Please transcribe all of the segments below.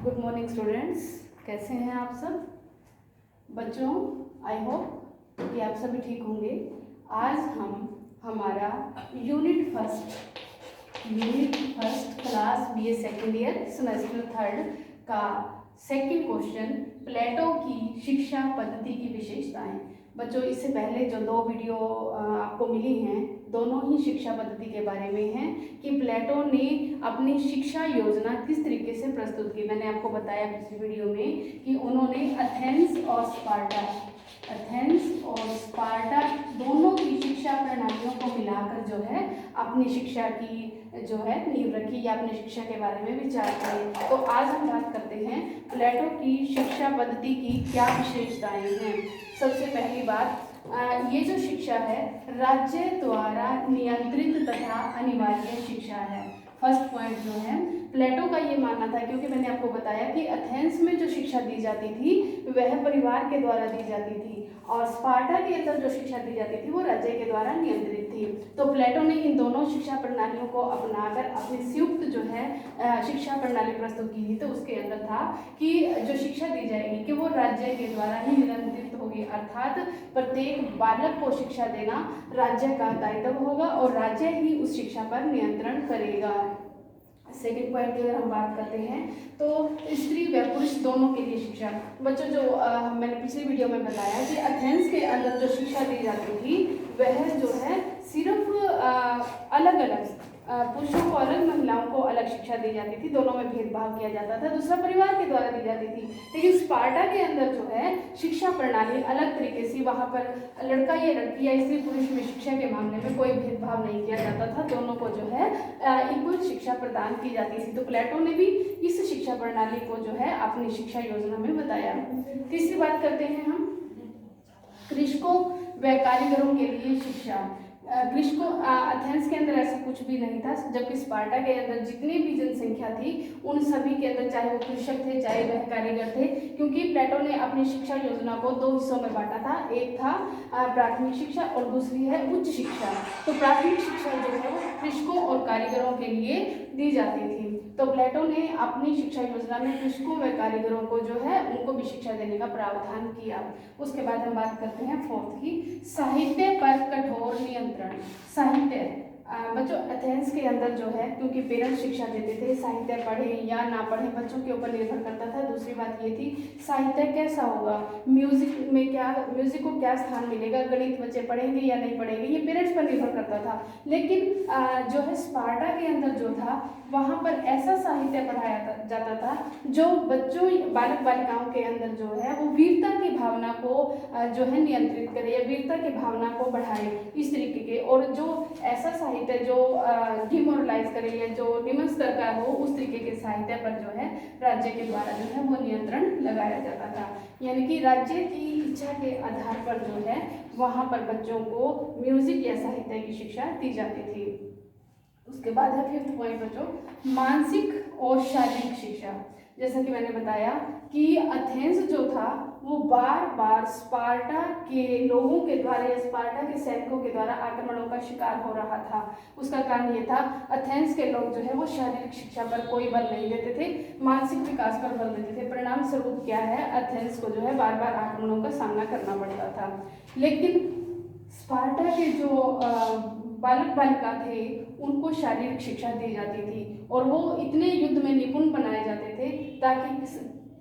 Good morning students, कैसे हैं आप सब बच्चों। आई होप कि आप सभी ठीक होंगे। आज हम हमारा unit first class BA second year semester third का सेकंड क्वेश्चन, प्लेटो की शिक्षा पद्धति की विशेषताएं। बच्चों, इससे पहले जो दो वीडियो आपको मिली हैं, दोनों ही शिक्षा पद्धति के बारे में हैं कि प्लेटो ने अपनी शिक्षा योजना किस तरीके से प्रस्तुत की। मैंने आपको बताया पिछली वीडियो में कि उन्होंने एथेंस और स्पार्टा दोनों की शिक्षा प्रणालियों को मिलाकर जो है अपनी शिक्षा की जो है नींव रखी या अपनी शिक्षा के बारे में विचार करें। तो आज हम बात करते हैं प्लेटो की शिक्षा पद्धति की क्या विशेषताएं हैं। सबसे पहली बात, ये जो शिक्षा है राज्य द्वारा नियंत्रित तथा अनिवार्य शिक्षा है। फर्स्ट पॉइंट जो है प्लेटो का ये मानना था, क्योंकि मैंने आपको बताया कि एथेंस में जो शिक्षा दी जाती थी वह परिवार के द्वारा दी जाती थी और स्पार्टा के अंदर जो शिक्षा दी जाती थी वो राज्य के द्वारा नियंत्रित थी। तो प्लेटो ने इन दोनों शिक्षा प्रणालियों को अपनाकर अपनी संयुक्त जो है शिक्षा प्रणाली प्रस्तुत की थी। तो उसके अंदर था कि जो शिक्षा दी जाएगी कि वो राज्य के द्वारा ही नियंत्रित होगी, अर्थात प्रत्येक बालक को शिक्षा देना राज्य का दायित्व होगा और राज्य ही उस शिक्षा पर नियंत्रण करेगा। सेकेंड पॉइंट की अगर हम बात करते हैं तो स्त्री व पुरुष दोनों के लिए शिक्षा। बच्चों, जो मैंने पिछली वीडियो में बताया कि एथेंस के अंदर जो शिक्षा दी जाती थी वह जो है सिर्फ अलग अलग पुरुषों को अलग, महिलाओं को अलग शिक्षा दी जाती थी। दोनों में भेदभाव किया जाता था। दूसरा, परिवार के द्वारा दी जाती थी। लेकिन स्पार्टा के अंदर जो है शिक्षा प्रणाली अलग तरीके से, वहाँ पर लड़का या लड़की या स्त्री पुरुष में शिक्षा के मामले में कोई भेदभाव नहीं किया जाता था। दोनों को जो है इक्वल शिक्षा प्रदान की जाती थी। तो प्लेटो ने भी इस शिक्षा प्रणाली को जो है अपनी शिक्षा योजना में बताया। तीसरी बात करते हैं हम कृषकों व कारीगरों के लिए शिक्षा। कृषकों, एथेंस के अंदर ऐसा कुछ भी नहीं था, जबकि स्पार्टा के अंदर जितनी भी जनसंख्या थी उन सभी के अंदर, चाहे वो कृषक थे चाहे वह कारीगर थे, क्योंकि प्लेटो ने अपनी शिक्षा योजना को दो हिस्सों में बांटा था। एक था प्राथमिक शिक्षा और दूसरी है उच्च शिक्षा। तो प्राथमिक शिक्षा जो है वो कृषकों और कारीगरों के लिए दी जाती थी। तो प्लेटो ने अपनी शिक्षा योजना में कृषकों व कारीगरों को जो है उनको भी शिक्षा देने का प्रावधान किया। उसके बाद हम बात करते हैं फोर्थ की, साहित्य पर कठोर नियंत्रण। साहित्य, बच्चों एथेंस के अंदर जो है, क्योंकि पेरेंट्स शिक्षा देते थे, साहित्य पढ़े या ना पढ़े बच्चों के ऊपर निर्भर करता था। दूसरी बात ये थी साहित्य कैसा होगा, म्यूजिक को क्या स्थान मिलेगा, गणित बच्चे पढ़ेंगे या नहीं पढ़ेंगे, ये पेरेंट्स पर निर्भर करता था। लेकिन जो है स्पार्टा के अंदर जो था वहाँ पर ऐसा साहित्य पढ़ाया जाता था जो बच्चों, बालक बालिकाओं के अंदर जो है वो वीरता की भावना को जो है नियंत्रित करे या वीरता की भावना को बढ़ाए, इस तरीके के। और जो ऐसा साहित्य जो डिमोरलाइज करे या जो निम्न स्तर का हो, उस तरीके के साहित्य पर जो है राज्य के द्वारा जो है वो नियंत्रण लगाया जाता था। यानी कि राज्य की इच्छा के आधार पर जो है वहाँ पर बच्चों को म्यूजिक या साहित्य की शिक्षा दी जाती थी। उसके बाद है फिफ्थ पॉइंट बच्चों, मानसिक और शारीरिक शिक्षा। जैसा कि मैंने बताया कि एथेंस जो था वो बार बार स्पार्टा के लोगों के द्वारा या स्पार्टा के सैनिकों के द्वारा आक्रमणों का शिकार हो रहा था। उसका कारण ये था एथेंस के लोग जो है वो शारीरिक शिक्षा पर कोई बल नहीं देते थे, मानसिक विकास पर बल देते थे। परिणाम स्वरूप क्या है, एथेंस को जो है बार बार आक्रमणों का सामना करना पड़ता था। लेकिन स्पार्टा के जो बालक बालिका थे उनको शारीरिक शिक्षा दी जाती थी और वो इतने युद्ध में निपुण बनाए जाते थे ताकि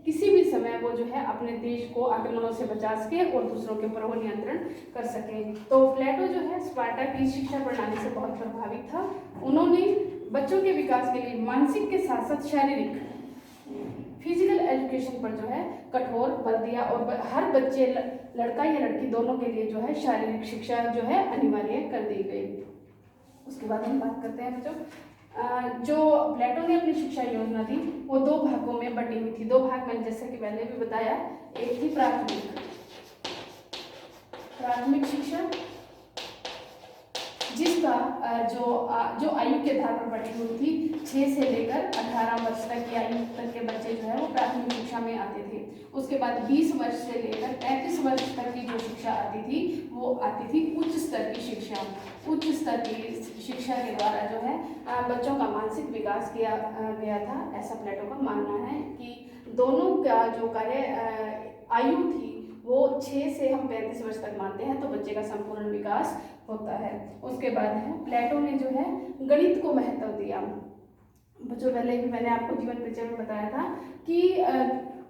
किसी भी समय वो जो है अपने देश को आक्रमणों से बचा सके और दूसरों के ऊपर वो नियंत्रण कर सके। तो प्लेटो जो है स्पार्टा की शिक्षा प्रणाली से बहुत प्रभावित था। उन्होंने बच्चों के विकास के लिए मानसिक के साथ साथ शारीरिक, फिजिकल एजुकेशन पर जो है कठोर बल दिया और हर बच्चे, लड़का या लड़की दोनों के लिए जो है शारीरिक शिक्षा जो है अनिवार्य कर दी गई। उसके बाद हम बात करते हैं बच्चों, जो प्लेटो ने अपनी शिक्षा योजना दी वो दो भागों में बटी हुई थी। दो भाग मैंने जैसे कि पहले भी बताया, एक थी प्राथमिक शिक्षा, जिसका जो आयु के आधार पर बढ़ी हुई थी 6 से लेकर 18 वर्ष तक की आयु तक के बच्चे जो है वो प्राथमिक शिक्षा में आते थे। उसके बाद 20 वर्ष से लेकर 35 वर्ष तक की जो शिक्षा आती थी वो आती थी उच्च स्तर की शिक्षा। उच्च स्तर की शिक्षा के द्वारा जो है बच्चों का मानसिक विकास किया गया था। ऐसा प्लेटो का मानना है कि दोनों का जो आयु थी वो 6 से हम 35 वर्ष तक मानते हैं, तो बच्चे का संपूर्ण विकास होता है। उसके बाद है प्लेटो ने जो है गणित को महत्व दिया। जो पहले भी मैंने आपको जीवन परिचय में बताया था कि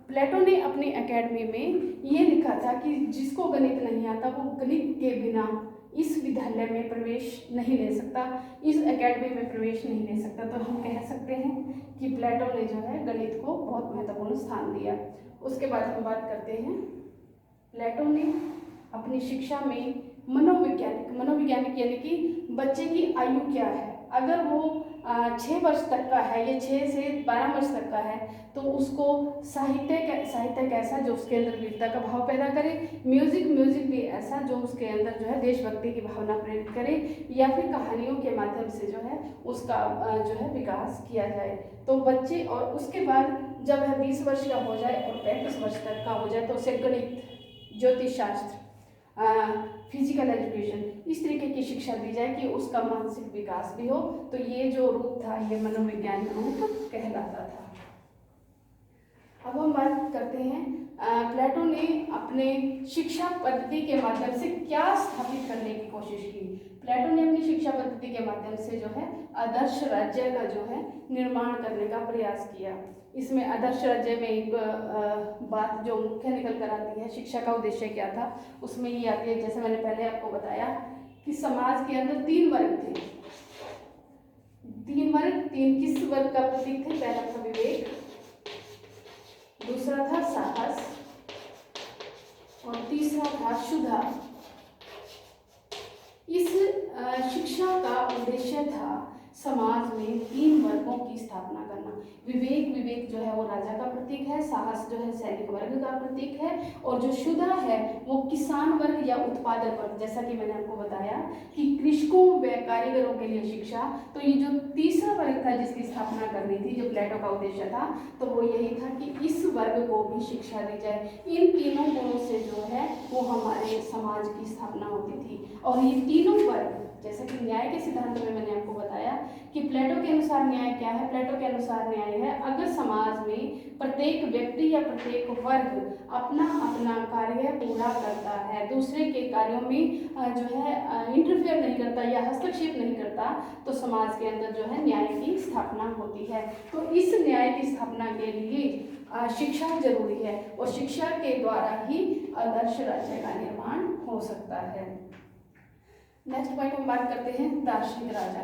प्लेटो ने अपनी एकेडमी में ये लिखा था कि जिसको गणित नहीं आता वो गणित के बिना इस विद्यालय में प्रवेश नहीं ले सकता, इस एकेडमी में प्रवेश नहीं ले सकता। तो हम कह सकते हैं कि प्लेटो ने जो है गणित को बहुत महत्वपूर्ण स्थान दिया। उसके बाद हम बात करते हैं प्लेटो ने अपनी शिक्षा में मनोवैज्ञानिक यानी कि बच्चे की आयु क्या है, अगर वो 6 वर्ष तक का है या 6 से 12 वर्ष तक का है तो उसको साहित्य कैसा जो उसके अंदर वीरता का भाव पैदा करे, म्यूजिक भी ऐसा जो उसके अंदर जो है देशभक्ति की भावना प्रेरित करे, या फिर कहानियों के माध्यम से जो है उसका जो है विकास किया जाए। तो बच्चे, और उसके बाद जब वह 20 वर्ष का हो जाए और 35 वर्ष तक का हो जाए तो उसे गणित, ज्योतिष शास्त्र, फिजिकल एजुकेशन, इस तरीके की शिक्षा दी जाए कि उसका मानसिक विकास भी हो। तो ये जो रूप था ये मनोविज्ञान रूप कहलाता था। अब हम बात करते हैं प्लेटो ने अपने शिक्षा पद्धति के माध्यम से क्या स्थापित करने की कोशिश की। प्लेटो ने अपनी शिक्षा पद्धति के माध्यम से जो है आदर्श राज्य का जो है निर्माण करने का प्रयास किया। इसमें आदर्श राज्य में एक बात जो मुख्य निकल कर आती है, शिक्षा का उद्देश्य क्या था, उसमें ये आती है, जैसे मैंने पहले आपको बताया कि समाज के अंदर 3 वर्ग थे। 3 किस वर्ग का प्रतीक थे? पहला था विवेक, दूसरा था साहस और तीसरा था शुद्धा। इस शिक्षा का उद्देश्य था समाज में 3 वर्गों की स्थापना करना। विवेक जो है वो राजा का प्रतीक है, साहस जो है सैनिक वर्ग का प्रतीक है, और जो शुद्धा है वो किसान वर्ग या उत्पादक वर्ग, जैसा कि मैंने आपको बताया कि कृषकों व कारीगरों के लिए शिक्षा। तो ये जो तीसरा वर्ग था जिसकी स्थापना करनी थी, जो प्लेटो का उद्देश्य था, तो वो यही था कि इस वर्ग को भी शिक्षा दी जाए। इन तीनों गुणों से जो है वो हमारे समाज की स्थापना होती थी। और ये तीनों वर्ग, जैसे कि न्याय के सिद्धांत में मैंने आपको बताया कि प्लेटो के अनुसार न्याय क्या है। प्लेटो के अनुसार न्याय है अगर समाज में प्रत्येक व्यक्ति या प्रत्येक वर्ग अपना अपना कार्य पूरा करता है, दूसरे के कार्यों में जो है इंटरफेयर नहीं करता या हस्तक्षेप नहीं करता, तो समाज के अंदर जो है न्याय की स्थापना होती है। तो इस न्याय की स्थापना के लिए शिक्षा जरूरी है, और शिक्षा के द्वारा ही आदर्श राज्य का निर्माण हो सकता है। नेक्स्ट पॉइंट हम बात करते हैं दार्शनिक राजा।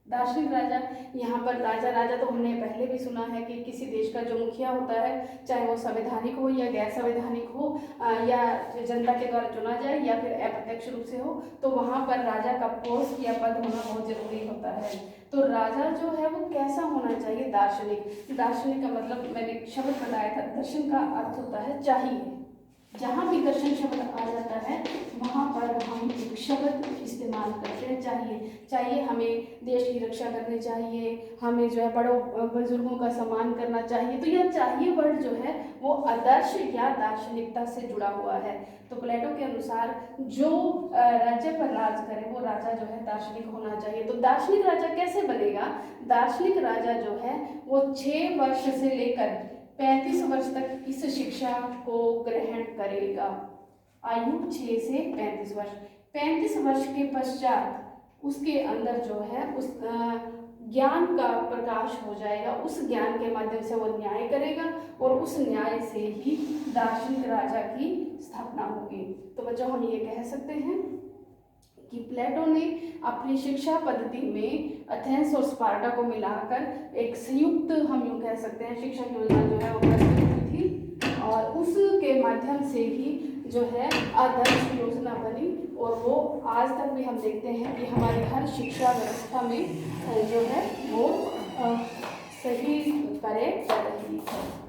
दार्शनिक राजा, यहाँ पर राजा तो हमने पहले भी सुना है कि किसी देश का जो मुखिया होता है, चाहे वो संवैधानिक हो या गैर संवैधानिक हो, या जनता के द्वारा चुना जाए या फिर अप्रत्यक्ष रूप से हो, तो वहाँ पर राजा का पोस्ट या पद होना बहुत जरूरी होता है। तो राजा जो है वो कैसा होना चाहिए? दार्शनिक का मतलब मैंने शब्द बताया था, दर्शन का अर्थ होता है चाहिए। जहाँ भी दर्शन शब्द आ जाता है वहाँ पर हम एक शब्द इस्तेमाल करते हैं चाहिए। हमें देश की रक्षा करनी चाहिए, हमें जो है बड़ों बुजुर्गों का सम्मान करना चाहिए। तो यह चाहिए वर्ड जो है वो आदर्श या दार्शनिकता से जुड़ा हुआ है। तो प्लेटो के अनुसार जो राज्य पर राज करे वो राजा जो है दार्शनिक होना चाहिए। तो दार्शनिक राजा कैसे बनेगा? दार्शनिक राजा जो है वो 6 वर्ष से लेकर 35 वर्ष तक इस शिक्षा को ग्रहण करेगा। आयु 6 से 35 वर्ष। 35 वर्ष के पश्चात उसके अंदर जो है उस ज्ञान का प्रकाश हो जाएगा, उस ज्ञान के माध्यम से वो न्याय करेगा और उस न्याय से ही दार्शनिक राजा की स्थापना होगी। तो बच्चों हम ये कह सकते हैं कि प्लेटो ने अपनी शिक्षा पद्धति में एथेंस और स्पार्टा को मिलाकर एक संयुक्त, हम यूँ कह सकते हैं, शिक्षा योजना जो है वो प्रस्तुत की थी, और उसके माध्यम से ही जो है आदर्श योजना बनी। और वो आज तक भी हम देखते हैं कि हमारी हर शिक्षा व्यवस्था में जो है वो सही कार्य कर रही है।